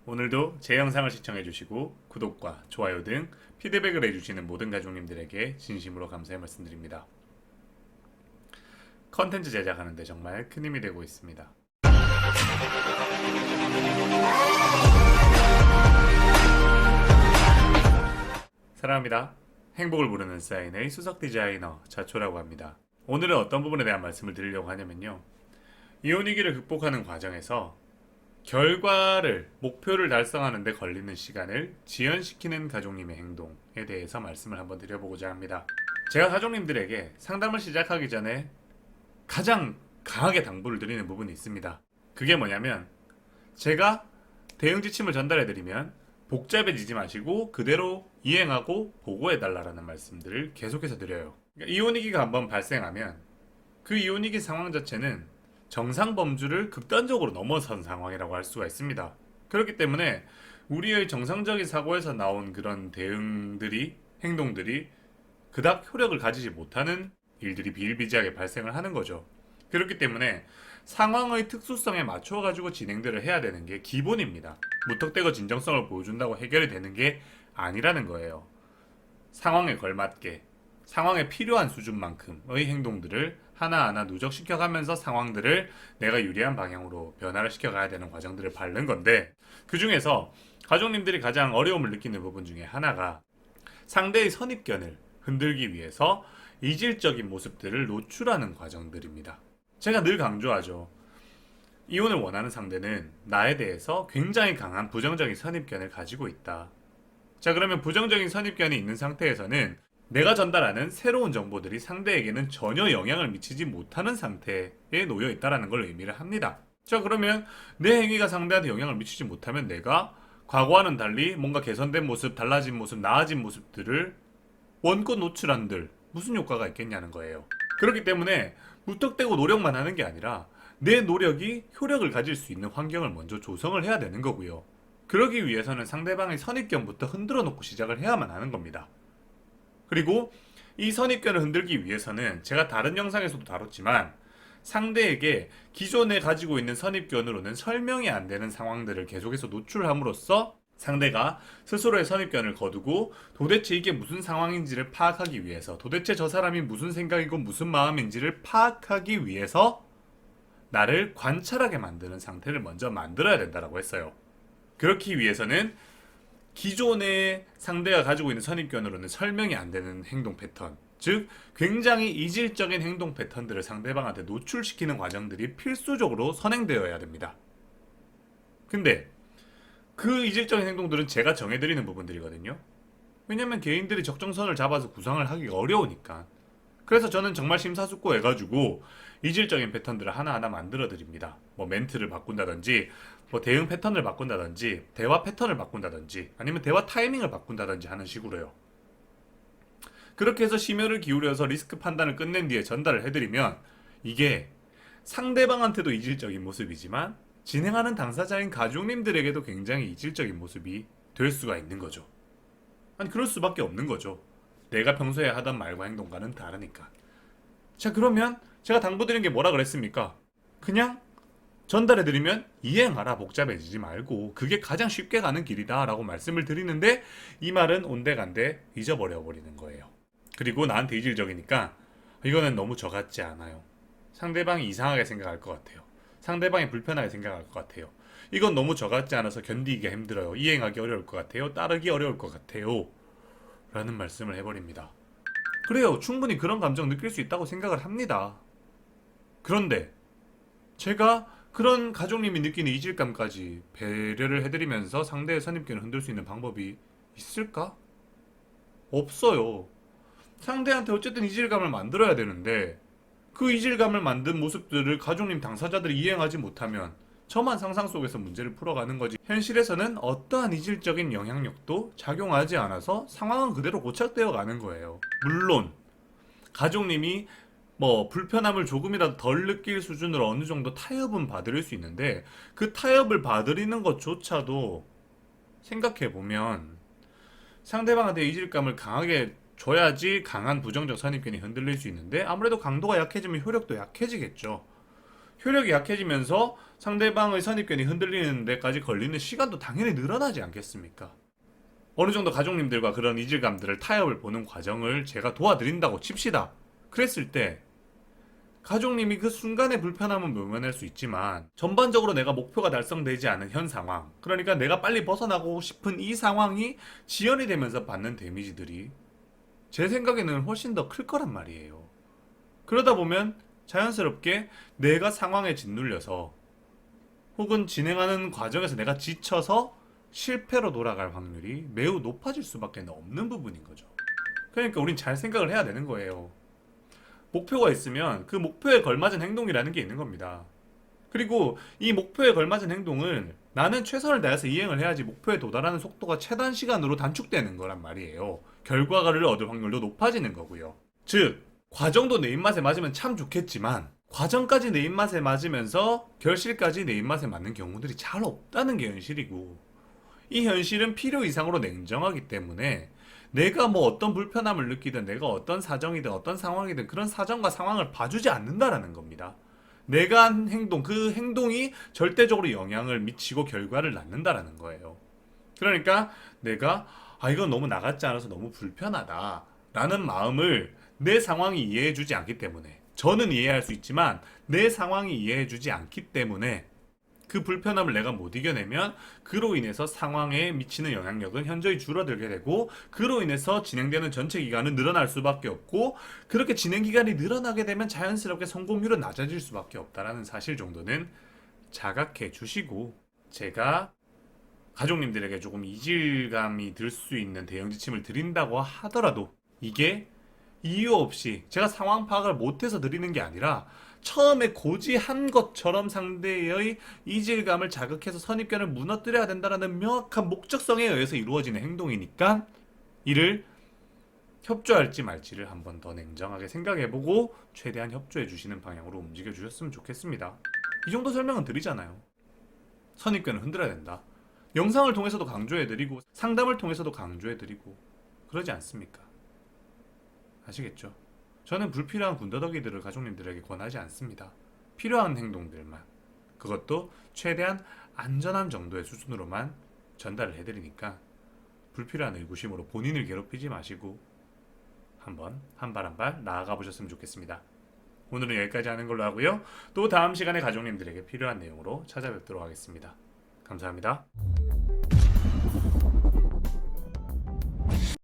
오늘도 제 영상을 시청해주시고 구독과 좋아요 등 피드백을 해주시는 모든 가족님들에게 진심으로 감사의 말씀드립니다. 컨텐츠 제작하는데 정말 큰 힘이 되고 있습니다. 사랑합니다. 행복을 부르는 사인의 수석 디자이너 자초라고 합니다. 오늘은 어떤 부분에 대한 말씀을 드리려고 하냐면요. 이혼 위기를 극복하는 과정에서 결과를, 목표를 달성하는 데 걸리는 시간을 지연시키는 가족님의 행동에 대해서 말씀을 한번 드려보고자 합니다. 제가 가족님들에게 상담을 시작하기 전에 가장 강하게 당부를 드리는 부분이 있습니다. 그게 뭐냐면 제가 대응 지침을 전달해드리면 복잡해지지 마시고 그대로 이행하고 보고해달라는 말씀들을 계속해서 드려요. 그러니까 이혼 위기가 한번 발생하면 그 이혼 위기 상황 자체는 정상 범주를 극단적으로 넘어선 상황이라고 할 수가 있습니다. 그렇기 때문에 우리의 정상적인 사고에서 나온 그런 대응들이, 행동들이 그닥 효력을 가지지 못하는 일들이 비일비재하게 발생을 하는 거죠. 그렇기 때문에 상황의 특수성에 맞춰가지고 진행들을 해야 되는 게 기본입니다. 무턱대고 진정성을 보여준다고 해결이 되는 게 아니라는 거예요. 상황에 걸맞게, 상황에 필요한 수준만큼의 행동들을 하나하나 누적시켜가면서 상황들을 내가 유리한 방향으로 변화를 시켜가야 되는 과정들을 밟는 건데, 그 중에서 가족님들이 가장 어려움을 느끼는 부분 중에 하나가 상대의 선입견을 흔들기 위해서 이질적인 모습들을 노출하는 과정들입니다. 제가 늘 강조하죠. 이혼을 원하는 상대는 나에 대해서 굉장히 강한 부정적인 선입견을 가지고 있다. 자, 그러면 부정적인 선입견이 있는 상태에서는 내가 전달하는 새로운 정보들이 상대에게는 전혀 영향을 미치지 못하는 상태에 놓여 있다는 걸 의미를 합니다. 자, 그러면 내 행위가 상대한테 영향을 미치지 못하면 내가 과거와는 달리 뭔가 개선된 모습, 달라진 모습, 나아진 모습들을 원고 노출한들 무슨 효과가 있겠냐는 거예요. 그렇기 때문에 무턱대고 노력만 하는 게 아니라 내 노력이 효력을 가질 수 있는 환경을 먼저 조성을 해야 되는 거고요. 그러기 위해서는 상대방의 선입견부터 흔들어 놓고 시작을 해야만 하는 겁니다. 그리고 이 선입견을 흔들기 위해서는 제가 다른 영상에서도 다뤘지만 상대에게 기존에 가지고 있는 선입견으로는 설명이 안 되는 상황들을 계속해서 노출함으로써 상대가 스스로의 선입견을 거두고 도대체 이게 무슨 상황인지를 파악하기 위해서, 도대체 저 사람이 무슨 생각이고 무슨 마음인지를 파악하기 위해서 나를 관찰하게 만드는 상태를 먼저 만들어야 된다고 했어요. 그렇기 위해서는 기존의 상대가 가지고 있는 선입견으로는 설명이 안 되는 행동 패턴, 즉 굉장히 이질적인 행동 패턴들을 상대방한테 노출시키는 과정들이 필수적으로 선행되어야 됩니다. 근데 그 이질적인 행동들은 제가 정해드리는 부분들이거든요. 왜냐면 개인들이 적정선을 잡아서 구상을 하기가 어려우니까. 그래서 저는 정말 심사숙고해가지고 이질적인 패턴들을 하나하나 만들어 드립니다. 뭐 멘트를 바꾼다든지, 뭐 대응 패턴을 바꾼다든지, 대화 패턴을 바꾼다든지, 아니면 대화 타이밍을 바꾼다든지 하는 식으로요. 그렇게 해서 심혈을 기울여서 리스크 판단을 끝낸 뒤에 전달을 해드리면 이게 상대방한테도 이질적인 모습이지만 진행하는 당사자인 가족님들에게도 굉장히 이질적인 모습이 될 수가 있는 거죠. 아니, 그럴 수밖에 없는 거죠. 내가 평소에 하던 말과 행동과는 다르니까. 자, 그러면 제가 당부드린 게 뭐라 그랬습니까? 그냥 전달해드리면 이행하라, 복잡해지지 말고. 그게 가장 쉽게 가는 길이다 라고 말씀을 드리는데 이 말은 온데간데 잊어버려 버리는 거예요. 그리고 나한테 이질적이니까 이거는 너무 저 같지 않아요. 상대방이 이상하게 생각할 것 같아요. 상대방이 불편하게 생각할 것 같아요. 이건 너무 저 같지 않아서 견디기가 힘들어요. 이행하기 어려울 것 같아요. 따르기 어려울 것 같아요. 라는 말씀을 해버립니다. 그래요. 충분히 그런 감정 느낄 수 있다고 생각을 합니다. 그런데 제가 그런 가족님이 느끼는 이질감까지 배려를 해드리면서 상대의 선입견을 흔들 수 있는 방법이 있을까? 없어요. 상대한테 어쨌든 이질감을 만들어야 되는데 그 이질감을 만든 모습들을 가족님 당사자들이 이행하지 못하면 저만 상상 속에서 문제를 풀어가는 거지, 현실에서는 어떠한 이질적인 영향력도 작용하지 않아서 상황은 그대로 고착되어 가는 거예요. 물론 가족님이 뭐 불편함을 조금이라도 덜 느낄 수준으로 어느 정도 타협은 봐드릴 수 있는데 그 타협을 봐드리는 것조차도 생각해보면 상대방한테 이질감을 강하게 줘야지 강한 부정적 선입견이 흔들릴 수 있는데 아무래도 강도가 약해지면 효력도 약해지겠죠. 효력이 약해지면서 상대방의 선입견이 흔들리는 데까지 걸리는 시간도 당연히 늘어나지 않겠습니까? 어느 정도 가족님들과 그런 이질감들을 타협을 보는 과정을 제가 도와드린다고 칩시다. 그랬을 때 가족님이 그 순간의 불편함은 모면할 수 있지만 전반적으로 내가 목표가 달성되지 않은 현 상황, 그러니까 내가 빨리 벗어나고 싶은 이 상황이 지연이 되면서 받는 데미지들이 제 생각에는 훨씬 더 클 거란 말이에요. 그러다 보면 자연스럽게 내가 상황에 짓눌려서 혹은 진행하는 과정에서 내가 지쳐서 실패로 돌아갈 확률이 매우 높아질 수밖에 없는 부분인 거죠. 그러니까 우린 잘 생각을 해야 되는 거예요. 목표가 있으면 그 목표에 걸맞은 행동이라는 게 있는 겁니다. 그리고 이 목표에 걸맞은 행동을 나는 최선을 다해서 이행을 해야지 목표에 도달하는 속도가 최단 시간으로 단축되는 거란 말이에요. 결과를 얻을 확률도 높아지는 거고요. 즉, 과정도 내 입맛에 맞으면 참 좋겠지만 과정까지 내 입맛에 맞으면서 결실까지 내 입맛에 맞는 경우들이 잘 없다는 게 현실이고, 이 현실은 필요 이상으로 냉정하기 때문에 내가 뭐 어떤 불편함을 느끼든 내가 어떤 사정이든 어떤 상황이든 그런 사정과 상황을 봐주지 않는다라는 겁니다. 내가 한 행동, 그 행동이 절대적으로 영향을 미치고 결과를 낳는다라는 거예요. 그러니까 내가 이건 너무 나같지 않아서 너무 불편하다 라는 마음을 내 상황이 이해해주지 않기 때문에, 저는 이해할 수 있지만 내 상황이 이해해주지 않기 때문에 그 불편함을 내가 못 이겨내면 그로 인해서 상황에 미치는 영향력은 현저히 줄어들게 되고, 그로 인해서 진행되는 전체 기간은 늘어날 수밖에 없고, 그렇게 진행 기간이 늘어나게 되면 자연스럽게 성공률은 낮아질 수밖에 없다라는 사실 정도는 자각해 주시고, 제가 가족님들에게 조금 이질감이 들 수 있는 대응 지침을 드린다고 하더라도 이게 이유 없이 제가 상황 파악을 못해서 드리는 게 아니라 처음에 고지한 것처럼 상대의 이질감을 자극해서 선입견을 무너뜨려야 된다는 명확한 목적성에 의해서 이루어지는 행동이니까 이를 협조할지 말지를 한 번 더 냉정하게 생각해보고 최대한 협조해 주시는 방향으로 움직여 주셨으면 좋겠습니다. 이 정도 설명은 드리잖아요. 선입견을 흔들어야 된다. 영상을 통해서도 강조해드리고 상담을 통해서도 강조해드리고 그러지 않습니까? 아시겠죠? 저는 불필요한 군더더기들을 가족님들에게 권하지 않습니다. 필요한 행동들만, 그것도 최대한 안전한 정도의 수준으로만 전달을 해드리니까 불필요한 의구심으로 본인을 괴롭히지 마시고 한번 한 발 한 발 나아가 보셨으면 좋겠습니다. 오늘은 여기까지 하는 걸로 하고요. 또 다음 시간에 가족님들에게 필요한 내용으로 찾아뵙도록 하겠습니다. 감사합니다.